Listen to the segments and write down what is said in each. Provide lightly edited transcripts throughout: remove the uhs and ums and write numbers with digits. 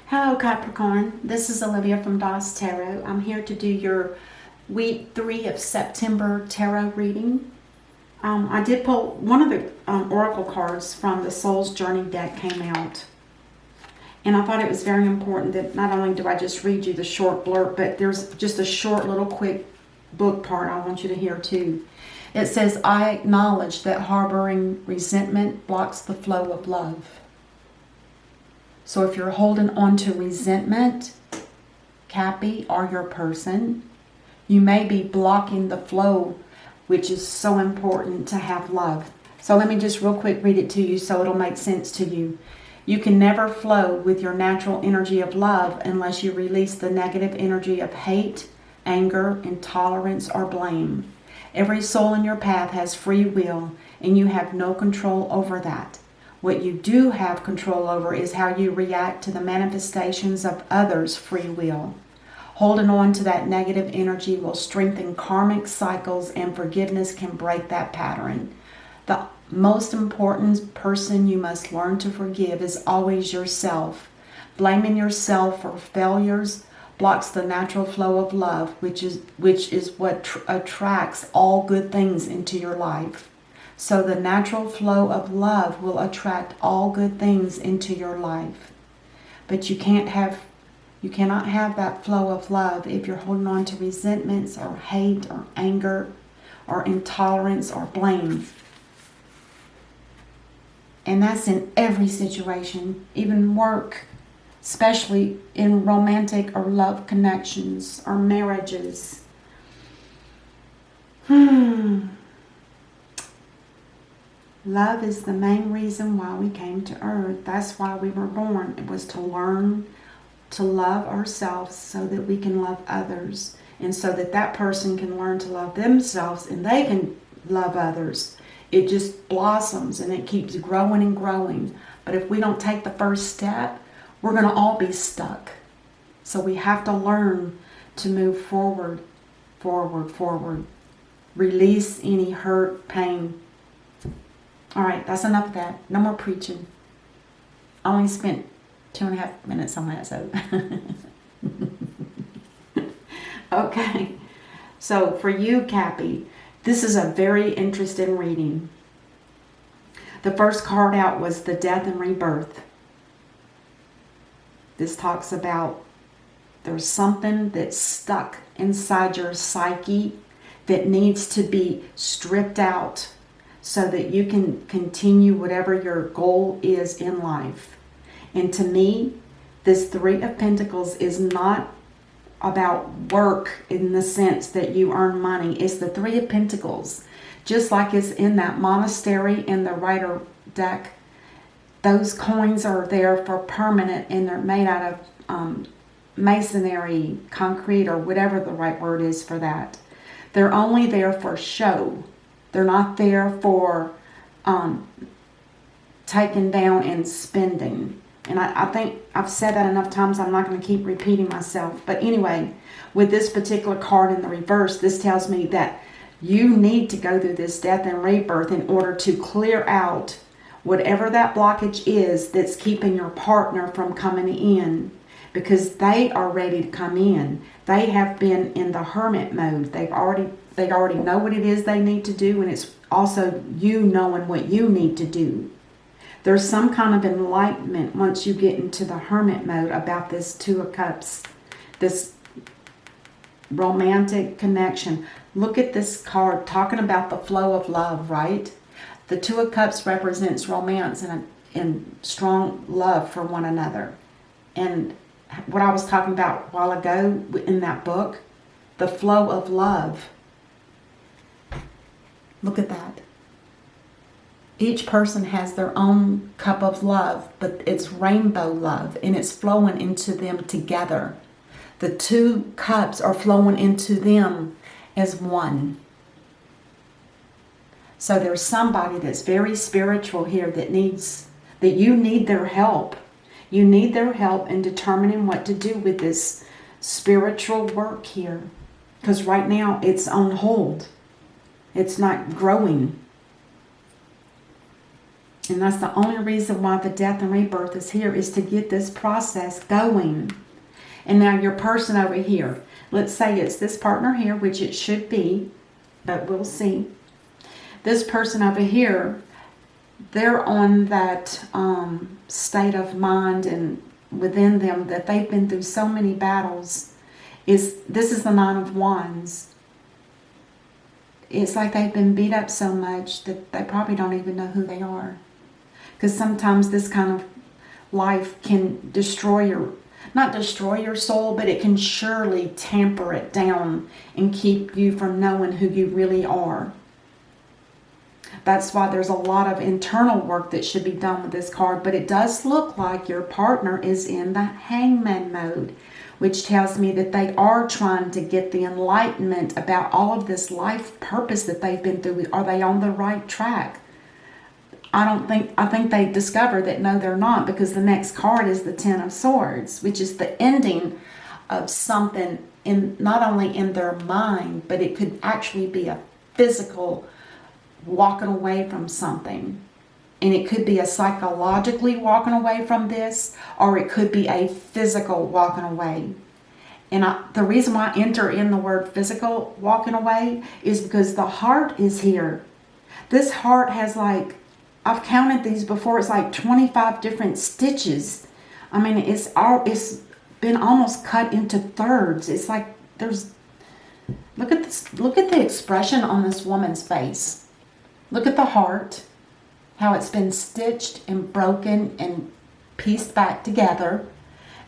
Hello Capricorn, this is Olivia from DOS Tarot. I'm here to do your week 3 of September tarot reading. I did pull one of the oracle cards from the Soul's Journey deck came out. And I thought it was very important that not only do I just read you the short blurb, but there's just a short little quick book part I want you to hear too. It says, I acknowledge that harboring resentment blocks the flow of love. So if you're holding on to resentment, Cappy, or your person, you may be blocking the flow, which is so important to have love. So let me just real quick read it to you so it'll make sense to you. You can never flow with your natural energy of love unless you release the negative energy of hate, anger, intolerance, or blame. Every soul in your path has free will, and you have no control over that. What you do have control over is how you react to the manifestations of others' free will. Holding on to that negative energy will strengthen karmic cycles, and forgiveness can break that pattern. The most important person you must learn to forgive is always yourself. Blaming yourself for failures blocks the natural flow of love, which is what attracts all good things into your life. So the natural flow of love will attract all good things into your life. But you cannot have that flow of love if you're holding on to resentments or hate or anger or intolerance or blame. And that's in every situation, even work, especially in romantic or love connections or marriages. Love is the main reason why we came to earth. That's why we were born. It was to learn to love ourselves so that we can love others. And so that that person can learn to love themselves and they can love others. It just blossoms and it keeps growing and growing. But if we don't take the first step, we're going to all be stuck. So we have to learn to move forward, forward, forward. Release any hurt, pain. All right, that's enough of that. No more preaching. I only spent 2.5 minutes on that, so. Okay, so for you, Cappy, this is a very interesting reading. The first card out was the death and rebirth. This talks about there's something that's stuck inside your psyche that needs to be stripped out so that you can continue whatever your goal is in life. And to me, this Three of Pentacles is not about work in the sense that you earn money. It's the Three of Pentacles. Just like it's in that monastery in the Rider deck, those coins are there for permanent and they're made out of masonry, concrete, or whatever the right word is for that. They're only there for show. They're not there for taking down and spending. And I think I've said that enough times, I'm not going to keep repeating myself. But anyway, with this particular card in the reverse, this tells me that you need to go through this death and rebirth in order to clear out whatever that blockage is that's keeping your partner from coming in. Because they are ready to come in. They have been in the hermit mode. They already know what it is they need to do, and it's also you knowing what you need to do. There's some kind of enlightenment once you get into the hermit mode about this Two of Cups, this romantic connection. Look at this card talking about the flow of love, right? The Two of Cups represents romance and strong love for one another. And what I was talking about a while ago in that book, the flow of love. Look at that. Each person has their own cup of love, but it's rainbow love, and it's flowing into them together. The two cups are flowing into them as one. So there's somebody that's very spiritual here that you need their help. You need their help in determining what to do with this spiritual work here. Because right now it's on hold. It's not growing. And that's the only reason why the death and rebirth is here, is to get this process going. And now your person over here, let's say it's this partner here, which it should be, but we'll see. This person over here, they're on that state of mind and within them that they've been through so many battles. This is the Nine of Wands. It's like they've been beat up so much that they probably don't even know who they are. Because sometimes this kind of life can not destroy your soul, but it can surely tamper it down and keep you from knowing who you really are. That's why there's a lot of internal work that should be done with this card. But it does look like your partner is in the Hangman mode, which tells me that they are trying to get the enlightenment about all of this life purpose that they've been through. Are they on the right track? I think they discover that no, they're not, because the next card is the Ten of Swords, which is the ending of something not only in their mind, but it could actually be a physical walking away from something. And it could be a psychologically walking away from this, or it could be a physical walking away. And the reason why I enter in the word physical walking away is because the heart is here. This heart has I've counted these before, it's like 25 different stitches. I mean, it's been almost cut into thirds. It's like look at this, look at the expression on this woman's face. Look at the heart, how it's been stitched and broken and pieced back together.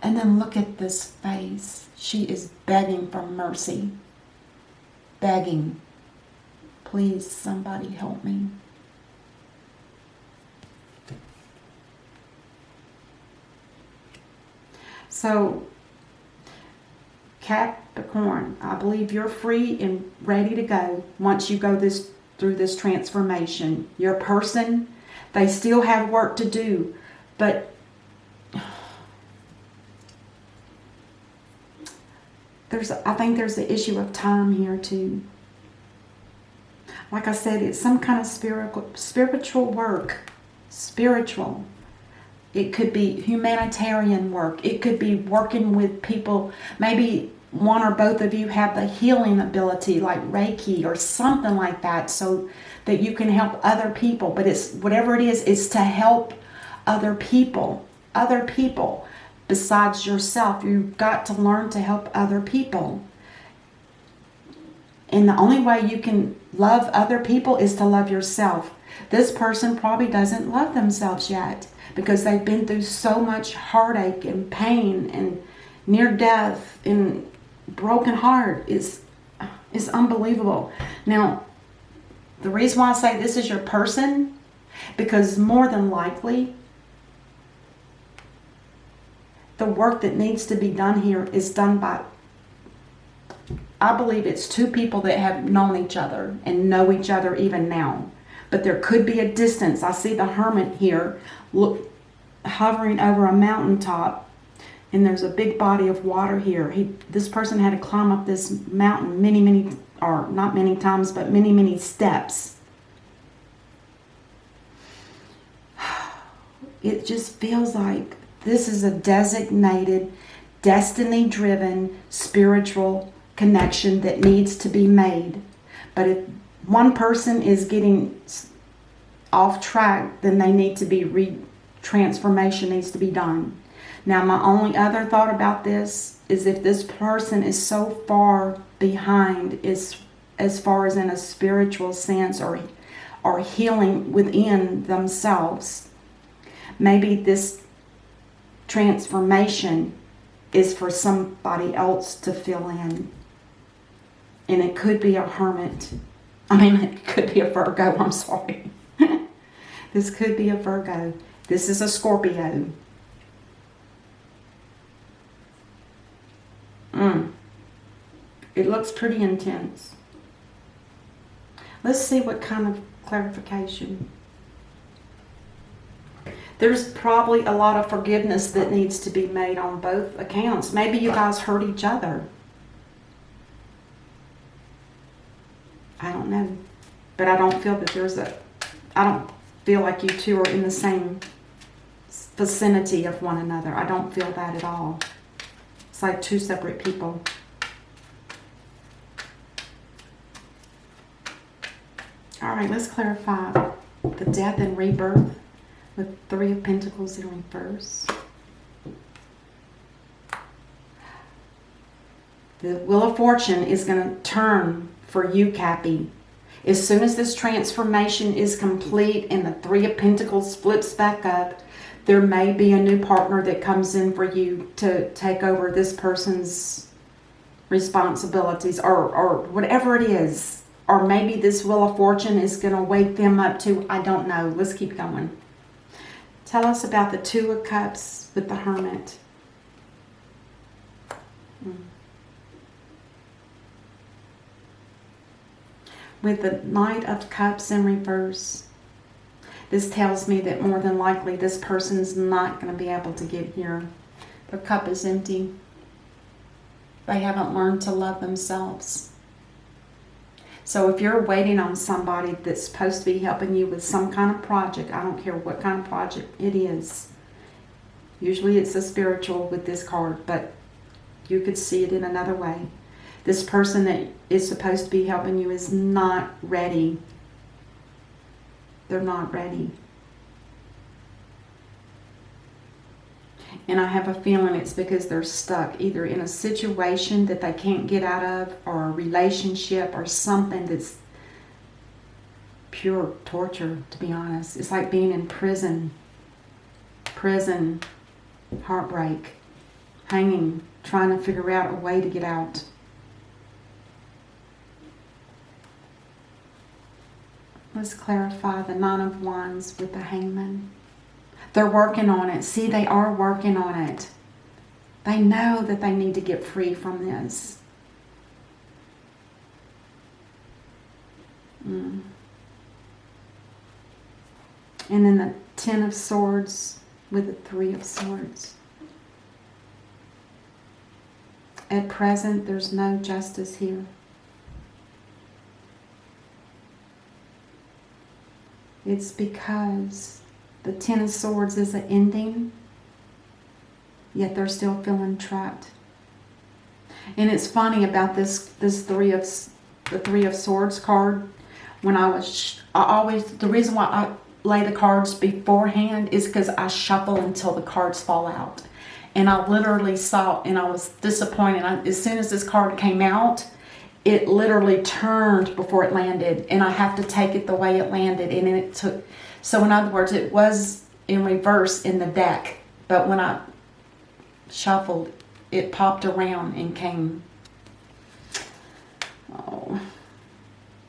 And then look at this face. She is begging for mercy. Begging. Please, somebody help me. So, Capricorn, I believe you're free and ready to go once you go through this transformation. Your person, they still have work to do, but I think there's the issue of time here too. Like I said, it's some kind of spiritual work. Spiritual. It could be humanitarian work. It could be working with people. Maybe one or both of you have the healing ability, like Reiki or something like that, so that you can help other people. But it's whatever it is, it's to help other people. Other people besides yourself. You've got to learn to help other people. And the only way you can love other people is to love yourself. This person probably doesn't love themselves yet, because they've been through so much heartache and pain and near death and broken heart. It's unbelievable. Now, the reason why I say this is your person, because more than likely, the work that needs to be done here is done by, I believe it's two people that have known each other and know each other even now. But there could be a distance. I see the Hermit here hovering over a mountaintop, and there's a big body of water here. This person had to climb up this mountain not many times, but many steps. It just feels like this is a designated, destiny-driven, spiritual connection that needs to be made. But if one person is getting off track, then they need to be transformation needs to be done. Now, my only other thought about this is if this person is so far behind as far as in a spiritual sense or healing within themselves, maybe this transformation is for somebody else to fill in. And it could be a Hermit. It could be a Virgo, I'm sorry. This could be a Virgo. This is a Scorpio. It looks pretty intense. Let's see what kind of clarification. There's probably a lot of forgiveness that needs to be made on both accounts. Maybe you guys hurt each other. I don't know. But I don't feel that feel like you two are in the same vicinity of one another. I don't feel that at all. It's like two separate people. All right, let's clarify the death and rebirth with Three of Pentacles in reverse. The Wheel of Fortune is going to turn for you, Cappy. As soon as this transformation is complete and the Three of Pentacles flips back up, there may be a new partner that comes in for you to take over this person's responsibilities or whatever it is. Or maybe this Wheel of Fortune is going to wake them up too. I don't know. Let's keep going. Tell us about the Two of Cups with the Hermit. With the Knight of Cups in reverse. This tells me that more than likely this person's not going to be able to get here. Their cup is empty. They haven't learned to love themselves. So if you're waiting on somebody that's supposed to be helping you with some kind of project, I don't care what kind of project it is. Usually it's a spiritual with this card, but you could see it in another way. This person that is supposed to be helping you is not ready. They're not ready. And I have a feeling it's because they're stuck either in a situation that they can't get out of, or a relationship, or something that's pure torture, to be honest. It's like being in prison. Prison, heartbreak, hanging, trying to figure out a way to get out. Let's clarify the Nine of Wands with the Hangman. They're working on it. See, they are working on it. They know that they need to get free from this. And then the Ten of Swords with the Three of Swords. At present, there's no justice here. It's because the Ten of Swords is an ending, yet they're still feeling trapped. And it's funny about the Three of Swords card. The reason why I lay the cards beforehand is because I shuffle until the cards fall out. And I literally saw, and I was disappointed. As soon as this card came out, it literally turned before it landed, and I have to take it the way it landed. And it took, so in other words, it was in reverse in the deck, but when I shuffled, it popped around and came. Oh,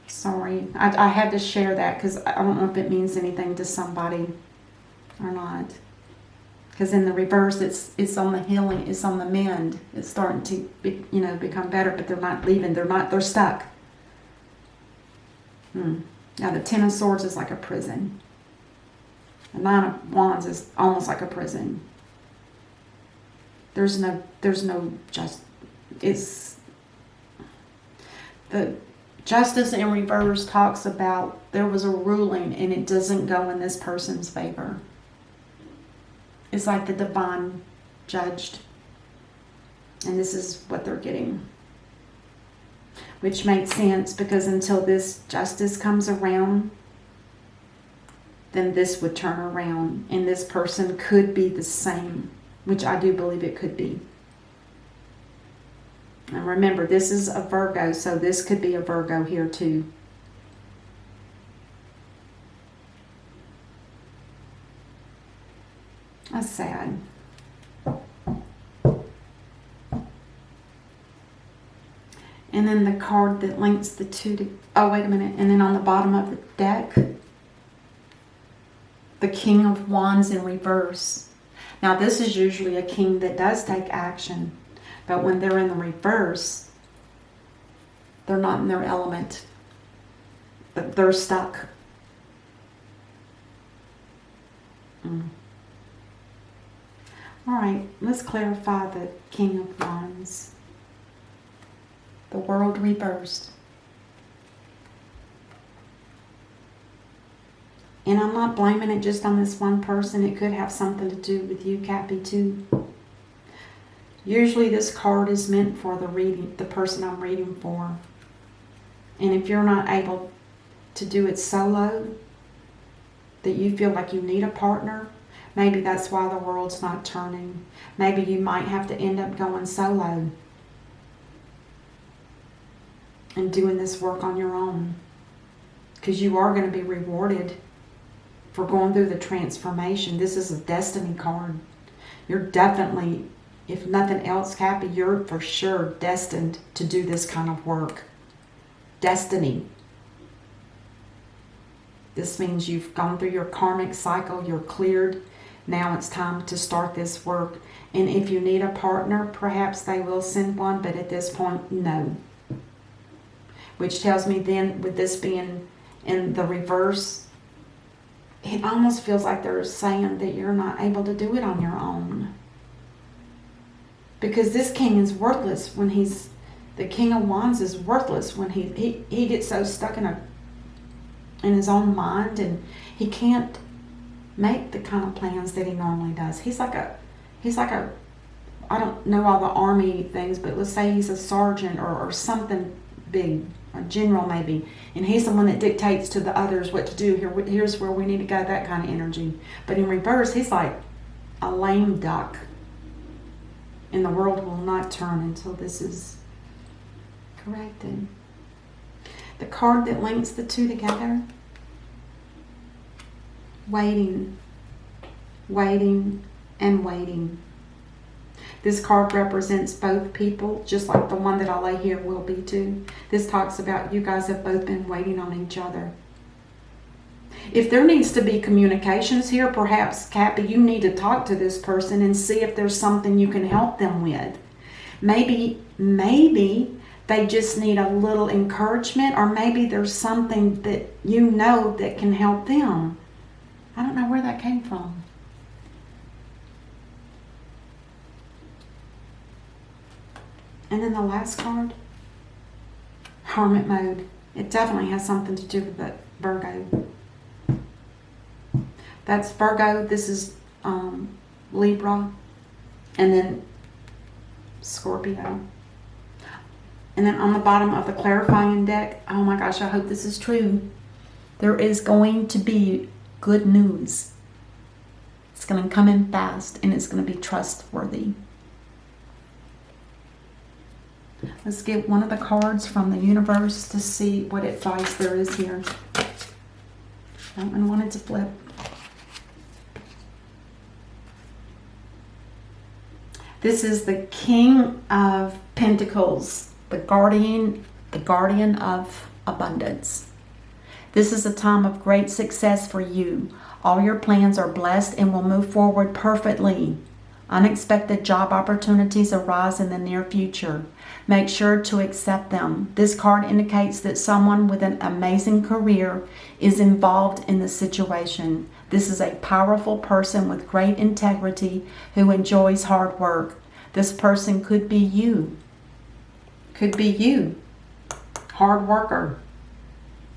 sorry. I had to share that because I don't know if it means anything to somebody or not. Because in the reverse, it's on the healing, it's on the mend. It's starting to become better, but they're not leaving. They're stuck. Now the Ten of Swords is like a prison. The Nine of Wands is almost like a prison. There's no it's the Justice in reverse talks about there was a ruling and it doesn't go in this person's favor. It's like the divine judged. And this is what they're getting. Which makes sense because until this justice comes around, then this would turn around. And this person could be the same, which I do believe it could be. And remember, this is a Virgo, so this could be a Virgo here too. That's sad. And then the card that links the two to... Oh, wait a minute. And then on the bottom of the deck, the King of Wands in reverse. Now, this is usually a king that does take action. But when they're in the reverse, they're not in their element. They're stuck. All right, let's clarify the King of Wands. The World reversed. And I'm not blaming it just on this one person. It could have something to do with you, Cappy, too. Usually this card is meant for the person I'm reading for. And if you're not able to do it solo, that you feel like you need a partner, maybe that's why the world's not turning. Maybe you might have to end up going solo and doing this work on your own. Because you are going to be rewarded for going through the transformation. This is a destiny card. You're definitely, if nothing else, Cappy, you're for sure destined to do this kind of work. Destiny. This means you've gone through your karmic cycle, you're cleared. Now it's time to start this work. And if you need a partner, perhaps they will send one, but at this point, no. Which tells me then, with this being in the reverse, it almost feels like they're saying that you're not able to do it on your own. Because this king is worthless when the King of Wands is worthless when he gets so stuck in his own mind, and he can't make the kind of plans that he normally does. He's like a I don't know all the army things, but let's say he's a sergeant or something big, a general maybe, and he's the one that dictates to the others what to do. Here's where we need to go, that kind of energy. But in reverse, he's like a lame duck, and the world will not turn until this is corrected. The card that links the two together, waiting, waiting, and waiting. This card represents both people, just like the one that I lay here will be too. This talks about you guys have both been waiting on each other. If there needs to be communications here, perhaps, Cappy, you need to talk to this person and see if there's something you can help them with. Maybe they just need a little encouragement, or maybe there's something that you know that can help them. I don't know where that came from. And then the last card, Hermit Mode. It definitely has something to do with that Virgo. That's Virgo. This is Libra. And then Scorpio. And then on the bottom of the clarifying deck, oh my gosh, I hope this is true. There is going to be good news. It's going to come in fast, and it's going to be trustworthy. Let's get one of the cards from the universe to see what advice there is here. I wanted to flip. This is the King of Pentacles, the guardian of abundance. This is a time of great success for you. All your plans are blessed and will move forward perfectly. Unexpected job opportunities arise in the near future. Make sure to accept them. This card indicates that someone with an amazing career is involved in the situation. This is a powerful person with great integrity who enjoys hard work. This person could be you. Could be you. Hard worker.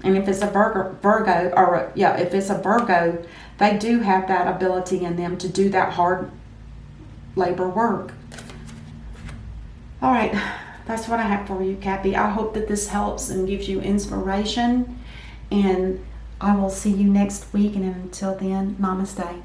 And if it's a if it's a Virgo, they do have that ability in them to do that hard labor work. All right, that's what I have for you, Cappy. I hope that this helps and gives you inspiration, and I will see you next week, and until then, namaste.